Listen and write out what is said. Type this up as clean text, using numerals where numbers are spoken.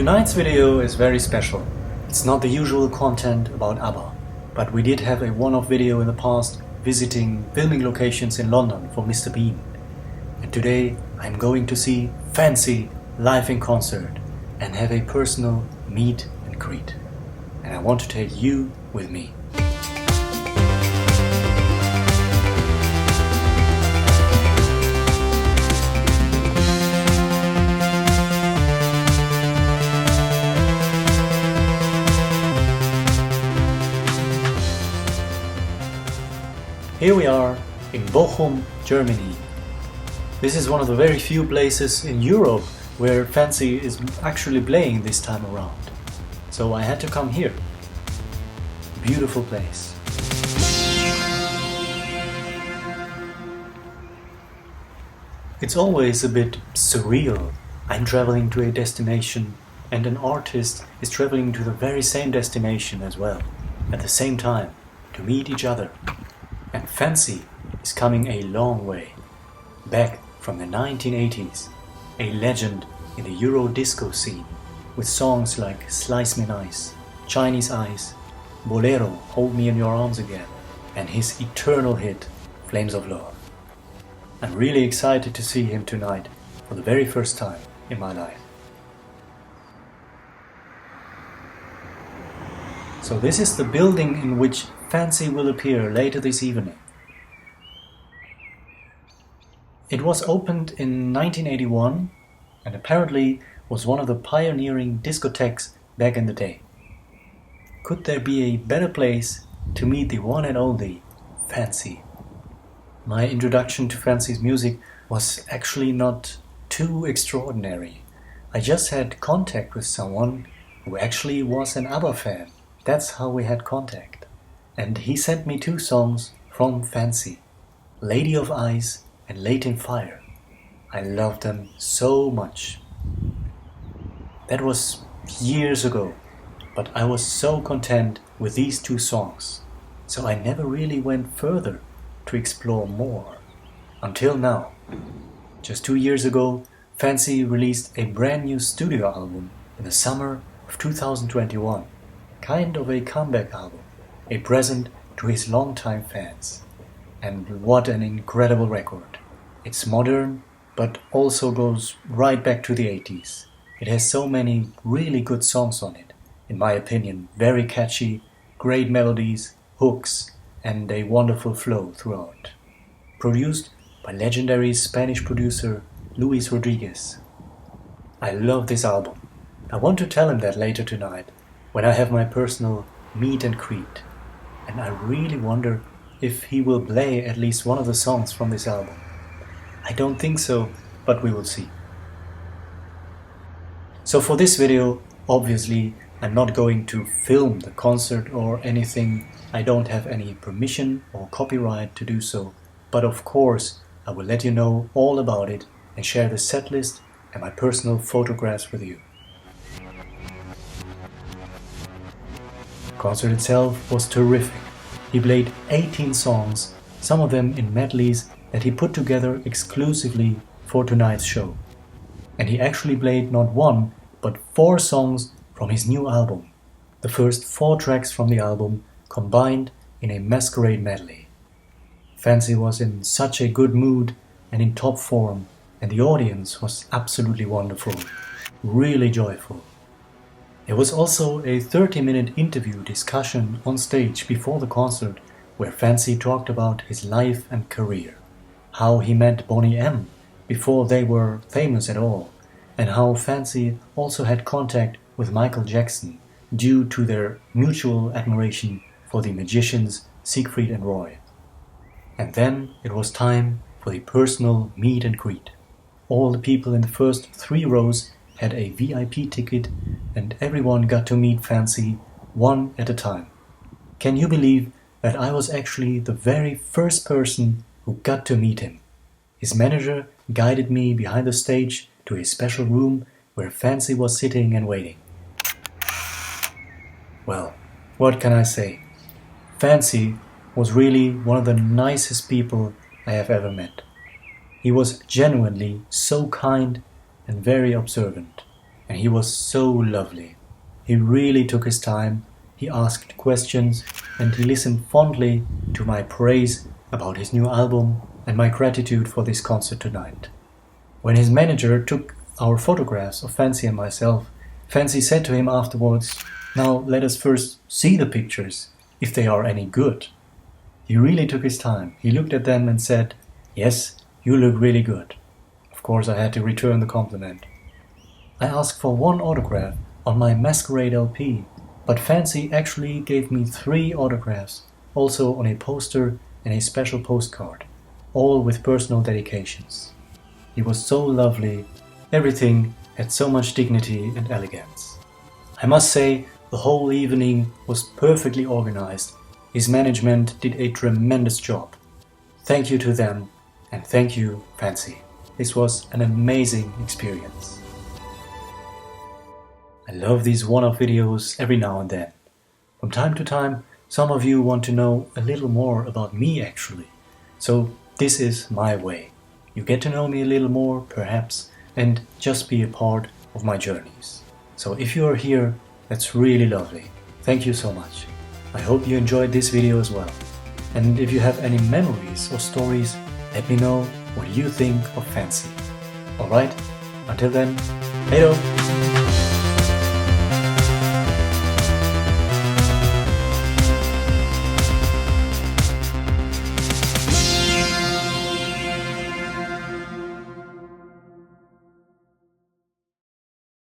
Tonight's video is very special. It's not the usual content about ABBA, but we did have a one-off video in the past visiting filming locations in London for Mr. Bean. And today I'm going to see Fancy live in concert and have a personal meet and greet. And I want to take you with me. Here we are in Bochum, Germany. This is one of the very few places in Europe where Fancy is actually playing this time around. So I had to come here. Beautiful place. It's always a bit surreal. I'm traveling to a destination and an artist is traveling to the very same destination as well, at the same time, to meet each other. And Fancy is coming a long way, back from the 1980s, a legend in the Eurodisco scene, with songs like Slice Me Nice, Chinese Eyes, Bolero, Hold Me in Your Arms Again, and his eternal hit, Flames of Love. I'm really excited to see him tonight for the very first time in my life. So this is the building in which Fancy will appear later this evening. It was opened in 1981 and apparently was one of the pioneering discotheques back in the day. Could there be a better place to meet the one and only Fancy? My introduction to Fancy's music was actually not too extraordinary. I just had contact with someone who actually was an ABBA fan. That's how we had contact. And he sent me two songs from Fancy, Lady of Ice and Late in Fire. I loved them so much. That was years ago, but I was so content with these two songs, so I never really went further to explore more. Until now. Just 2 years ago, Fancy released a brand new studio album in the summer of 2021. Kind of a comeback album, a present to his longtime fans. And what an incredible record. It's modern, but also goes right back to the 80s. It has so many really good songs on it, in my opinion, very catchy, great melodies, hooks, and a wonderful flow throughout. Produced by legendary Spanish producer Luis Rodriguez. I love this album. I want to tell him that later tonight, when I have my personal meet and greet. And I really wonder if he will play at least one of the songs from this album. I don't think so, but we will see. So for this video, obviously, I'm not going to film the concert or anything. I don't have any permission or copyright to do so. But of course, I will let you know all about it and share the setlist and my personal photographs with you. The concert itself was terrific. He played 18 songs, some of them in medleys that he put together exclusively for tonight's show. And he actually played not one, but 4 songs from his new album. The first 4 tracks from the album combined in a masquerade medley. Fancy was in such a good mood and in top form, and the audience was absolutely wonderful, really joyful. There was also a 30-minute interview discussion on stage before the concert where Fancy talked about his life and career, how he met Boney M before they were famous at all, and how Fancy also had contact with Michael Jackson due to their mutual admiration for the magicians Siegfried and Roy. And then it was time for the personal meet and greet. All the people in the first 3 rows had a VIP ticket and everyone got to meet Fancy one at a time. Can you believe that I was actually the very first person who got to meet him? His manager guided me behind the stage to a special room where Fancy was sitting and waiting. Well, what can I say? Fancy was really one of the nicest people I have ever met. He was genuinely so kind and very observant, and he was so lovely. He really took his time, he asked questions, and he listened fondly to my praise about his new album and my gratitude for this concert tonight. When his manager took our photographs of Fancy and myself, Fancy said to him afterwards, "Now let us first see the pictures, if they are any good." He really took his time. He looked at them and said, "Yes, you look really good." Of course, I had to return the compliment. I asked for one autograph on my Masquerade LP, but Fancy actually gave me 3 autographs, also on a poster and a special postcard, all with personal dedications. He was so lovely, everything had so much dignity and elegance. I must say, the whole evening was perfectly organized. His management did a tremendous job. Thank you to them, and thank you, Fancy. This was an amazing experience. I love these one-off videos every now and then. From time to time, some of you want to know a little more about me actually. So this is my way. You get to know me a little more, perhaps, and just be a part of my journeys. So if you are here, that's really lovely. Thank you so much. I hope you enjoyed this video as well. And if you have any memories or stories, let me know what you think of Fancy. Alright, until then, hey-do!